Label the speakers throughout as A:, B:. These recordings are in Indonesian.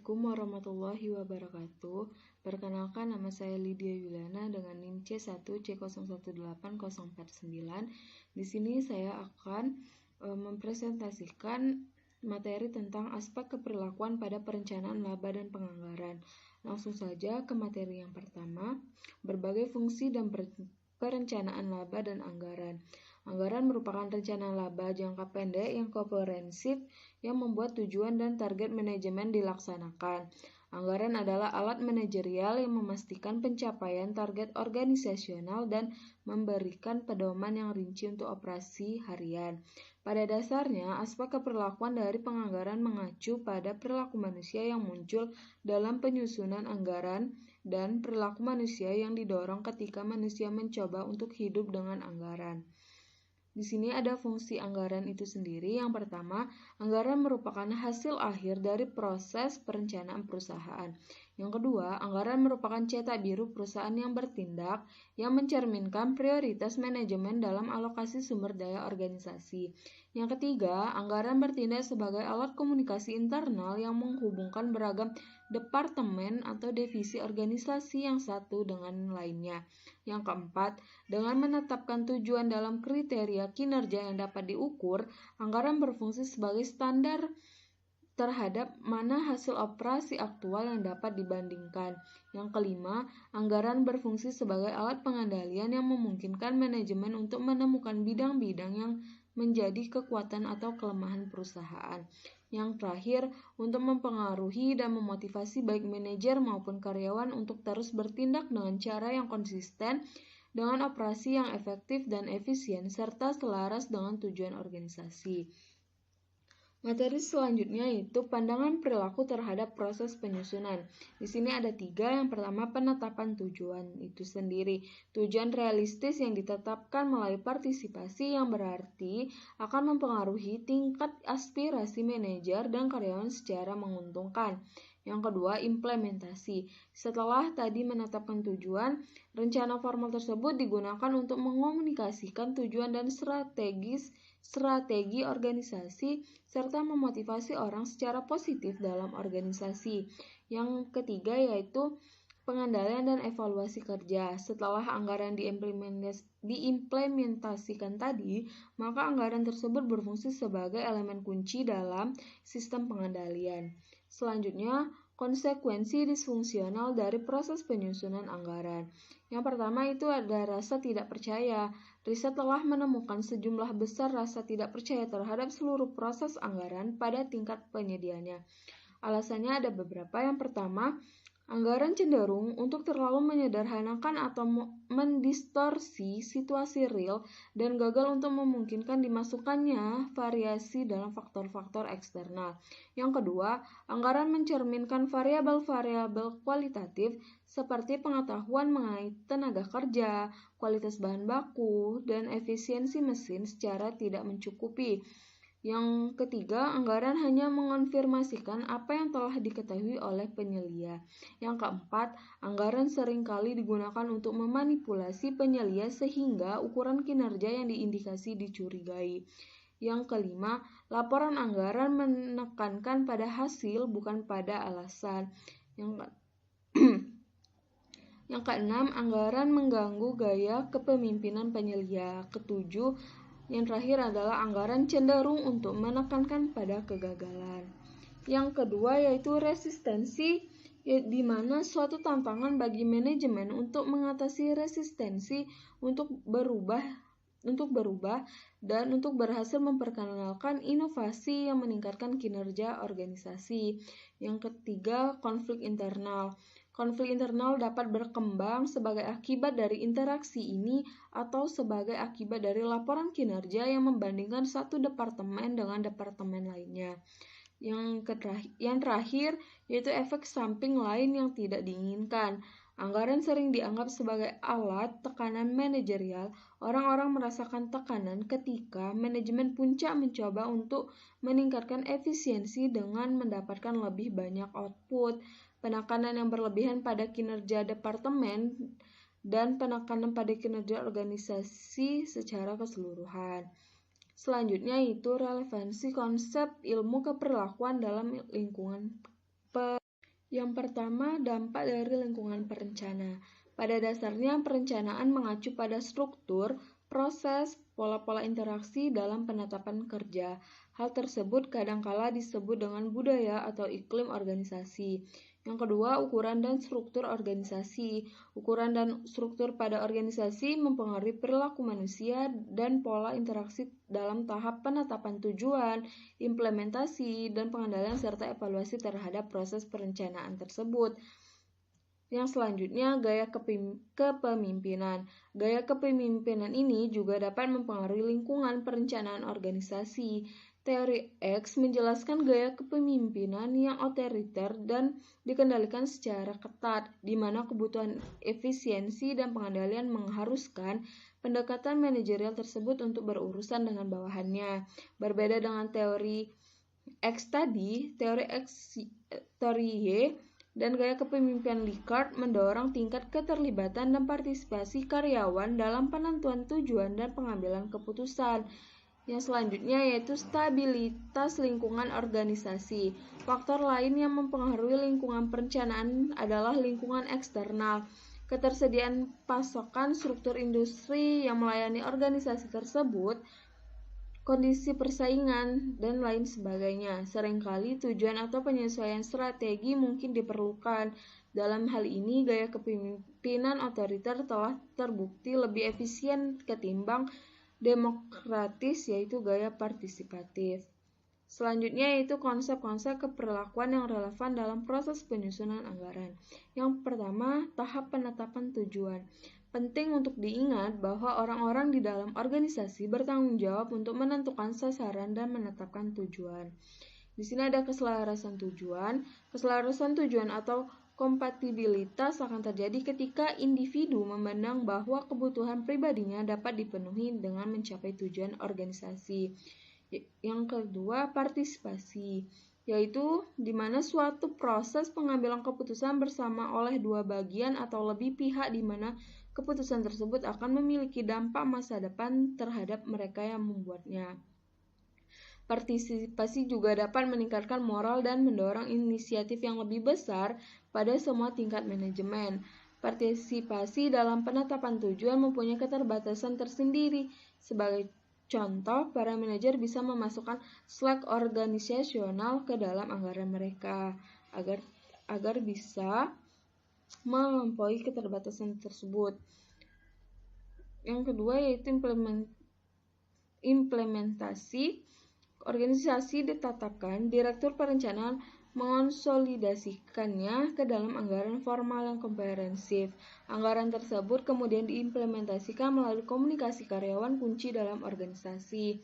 A: Assalamualaikum warahmatullahi wabarakatuh. Perkenalkan, nama saya Lydia Yuliana dengan NIM C1C018049. Di sini saya akan mempresentasikan materi tentang aspek keperlakuan pada perencanaan laba dan penganggaran. Langsung saja ke materi yang pertama, berbagai fungsi dan perencanaan laba dan anggaran. Anggaran merupakan rencana laba jangka pendek yang komprehensif yang membuat tujuan dan target manajemen dilaksanakan. Anggaran adalah alat manajerial yang memastikan pencapaian target organisasional dan memberikan pedoman yang rinci untuk operasi harian. Pada dasarnya, aspek keperlakuan dari penganggaran mengacu pada perilaku manusia yang muncul dalam penyusunan anggaran dan perilaku manusia yang didorong ketika manusia mencoba untuk hidup dengan anggaran. Di sini ada fungsi anggaran itu sendiri. Yang pertama, anggaran merupakan hasil akhir dari proses perencanaan perusahaan. Yang kedua, anggaran merupakan cetak biru perusahaan yang bertindak, yang mencerminkan prioritas manajemen dalam alokasi sumber daya organisasi. Yang ketiga, anggaran bertindak sebagai alat komunikasi internal yang menghubungkan beragam departemen atau divisi organisasi yang satu dengan lainnya. Yang keempat, dengan menetapkan tujuan dalam kriteria kinerja yang dapat diukur, anggaran berfungsi sebagai standar terhadap mana hasil operasi aktual yang dapat dibandingkan. Yang kelima, anggaran berfungsi sebagai alat pengendalian yang memungkinkan manajemen untuk menemukan bidang-bidang yang menjadi kekuatan atau kelemahan perusahaan. Yang terakhir, untuk mempengaruhi dan memotivasi baik manajer maupun karyawan untuk terus bertindak dengan cara yang konsisten, dengan operasi yang efektif dan efisien, serta selaras dengan tujuan organisasi. Materi selanjutnya yaitu pandangan perilaku terhadap proses penyusunan. Di sini ada 3. Yang pertama, penetapan tujuan itu sendiri. Tujuan realistis yang ditetapkan melalui partisipasi yang berarti akan mempengaruhi tingkat aspirasi manajer dan karyawan secara menguntungkan. Yang kedua, implementasi. Setelah tadi menetapkan tujuan, rencana formal tersebut digunakan untuk mengomunikasikan tujuan dan strategi organisasi serta memotivasi orang secara positif dalam organisasi. Yang ketiga yaitu pengendalian dan evaluasi kerja. Setelah anggaran diimplementasikan tadi, maka anggaran tersebut berfungsi sebagai elemen kunci dalam sistem pengendalian. Selanjutnya, konsekuensi disfungsional dari proses penyusunan anggaran. Yang pertama itu ada rasa tidak percaya. Riset telah menemukan sejumlah besar rasa tidak percaya terhadap seluruh proses anggaran pada tingkat penyediaannya. Alasannya ada beberapa. Yang pertama, anggaran cenderung untuk terlalu menyederhanakan atau mendistorsi situasi real dan gagal untuk memungkinkan dimasukkannya variasi dalam faktor-faktor eksternal. Yang kedua, anggaran mencerminkan variabel-variabel kualitatif seperti pengetahuan mengenai tenaga kerja, kualitas bahan baku, dan efisiensi mesin secara tidak mencukupi. Yang ketiga, anggaran hanya mengonfirmasikan apa yang telah diketahui oleh penyelia. Yang keempat, anggaran seringkali digunakan untuk memanipulasi penyelia sehingga ukuran kinerja yang diindikasi dicurigai. Yang kelima, laporan anggaran menekankan pada hasil bukan pada alasan. Yang keenam, anggaran mengganggu gaya kepemimpinan penyelia. Ketujuh, yang terakhir adalah anggaran cenderung untuk menekankan pada kegagalan. Yang kedua yaitu resistensi, di mana suatu tantangan bagi manajemen untuk mengatasi resistensi untuk berubah dan untuk berhasil memperkenalkan inovasi yang meningkatkan kinerja organisasi. Yang ketiga, konflik internal. Konflik internal dapat berkembang sebagai akibat dari interaksi ini atau sebagai akibat dari laporan kinerja yang membandingkan satu departemen dengan departemen lainnya. Yang terakhir yaitu efek samping lain yang tidak diinginkan. Anggaran sering dianggap sebagai alat tekanan manajerial. Orang-orang merasakan tekanan ketika manajemen puncak mencoba untuk meningkatkan efisiensi dengan mendapatkan lebih banyak output. Penekanan yang berlebihan pada kinerja departemen dan penekanan pada kinerja organisasi secara keseluruhan. Selanjutnya itu relevansi konsep ilmu keperlakuan dalam lingkungan Yang pertama, dampak dari lingkungan perencana. Pada dasarnya, perencanaan mengacu pada struktur, proses, pola-pola interaksi dalam penetapan kerja. Hal tersebut kadangkala disebut dengan budaya atau iklim organisasi. Yang kedua, ukuran dan struktur organisasi. Ukuran dan struktur pada organisasi mempengaruhi perilaku manusia dan pola interaksi dalam tahap penetapan tujuan, implementasi, dan pengendalian serta evaluasi terhadap proses perencanaan tersebut. Yang selanjutnya, gaya kepemimpinan. Gaya kepemimpinan ini juga dapat mempengaruhi lingkungan perencanaan organisasi. Teori X menjelaskan gaya kepemimpinan yang otoriter dan dikendalikan secara ketat, di mana kebutuhan efisiensi dan pengendalian mengharuskan pendekatan manajerial tersebut untuk berurusan dengan bawahannya. Berbeda dengan teori X tadi, teori Y dan gaya kepemimpinan Likert mendorong tingkat keterlibatan dan partisipasi karyawan dalam penentuan tujuan dan pengambilan keputusan. Yang selanjutnya yaitu stabilitas lingkungan organisasi. Faktor lain yang mempengaruhi lingkungan perencanaan adalah lingkungan eksternal. Ketersediaan pasokan struktur industri yang melayani organisasi tersebut, kondisi persaingan, dan lain sebagainya. Seringkali tujuan atau penyesuaian strategi mungkin diperlukan. Dalam hal ini, gaya kepemimpinan otoriter telah terbukti lebih efisien ketimbang demokratis, yaitu gaya partisipatif. Selanjutnya yaitu konsep-konsep keperlakuan yang relevan dalam proses penyusunan anggaran. Yang pertama, tahap penetapan tujuan. Penting untuk diingat bahwa orang-orang di dalam organisasi bertanggung jawab untuk menentukan sasaran dan menetapkan tujuan. Di sini ada keselarasan tujuan. Keselarasan tujuan atau kompatibilitas akan terjadi ketika individu memandang bahwa kebutuhan pribadinya dapat dipenuhi dengan mencapai tujuan organisasi. Yang kedua, partisipasi, yaitu di mana suatu proses pengambilan keputusan bersama oleh dua bagian atau lebih pihak di mana keputusan tersebut akan memiliki dampak masa depan terhadap mereka yang membuatnya. Partisipasi juga dapat meningkatkan moral dan mendorong inisiatif yang lebih besar pada semua tingkat manajemen. Partisipasi dalam penetapan tujuan mempunyai keterbatasan tersendiri. Sebagai contoh, para manajer bisa memasukkan slack organisasional ke dalam anggaran mereka agar bisa melampaui keterbatasan tersebut. Yang kedua yaitu implementasi. Organisasi ditetapkan, direktur perencanaan mengonsolidasikannya ke dalam anggaran formal yang komprehensif. Anggaran tersebut kemudian diimplementasikan melalui komunikasi karyawan kunci dalam organisasi.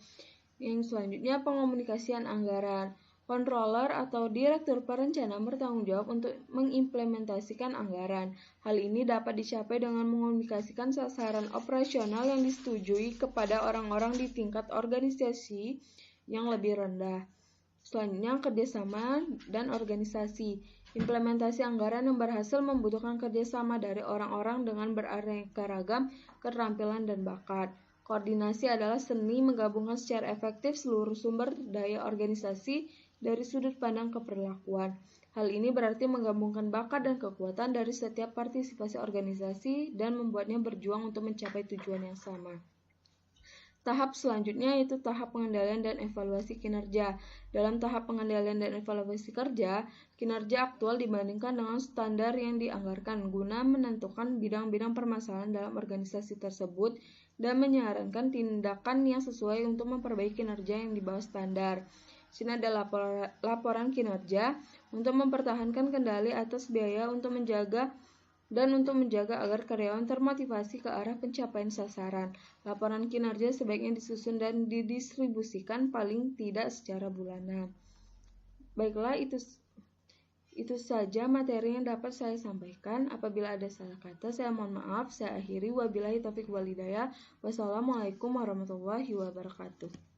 A: Yang selanjutnya, pengomunikasian anggaran. Controller atau direktur perencanaan bertanggung jawab untuk mengimplementasikan anggaran. Hal ini dapat dicapai dengan mengomunikasikan sasaran operasional yang disetujui kepada orang-orang di tingkat organisasi yang lebih rendah. Selanjutnya, kerjasama dan organisasi. Implementasi anggaran yang berhasil membutuhkan kerjasama dari orang-orang dengan beraneka ragam keterampilan dan bakat. Koordinasi adalah seni menggabungkan secara efektif seluruh sumber daya organisasi dari sudut pandang keperlakuan. Hal ini berarti menggabungkan bakat dan kekuatan dari setiap partisipasi organisasi dan membuatnya berjuang untuk mencapai tujuan yang sama. Tahap selanjutnya yaitu tahap pengendalian dan evaluasi kinerja. Dalam tahap pengendalian dan evaluasi kinerja aktual dibandingkan dengan standar yang dianggarkan guna menentukan bidang-bidang permasalahan dalam organisasi tersebut dan menyarankan tindakan yang sesuai untuk memperbaiki kinerja yang di bawah standar. Sini ada laporan kinerja untuk mempertahankan kendali atas biaya untuk menjaga agar karyawan termotivasi ke arah pencapaian sasaran. Laporan kinerja sebaiknya disusun dan didistribusikan paling tidak secara bulanan. Baiklah, itu saja materi yang dapat saya sampaikan. Apabila ada salah kata, saya mohon maaf. Saya akhiri. Wabillahi taufiq wal hidayah. Wassalamualaikum warahmatullahi wabarakatuh.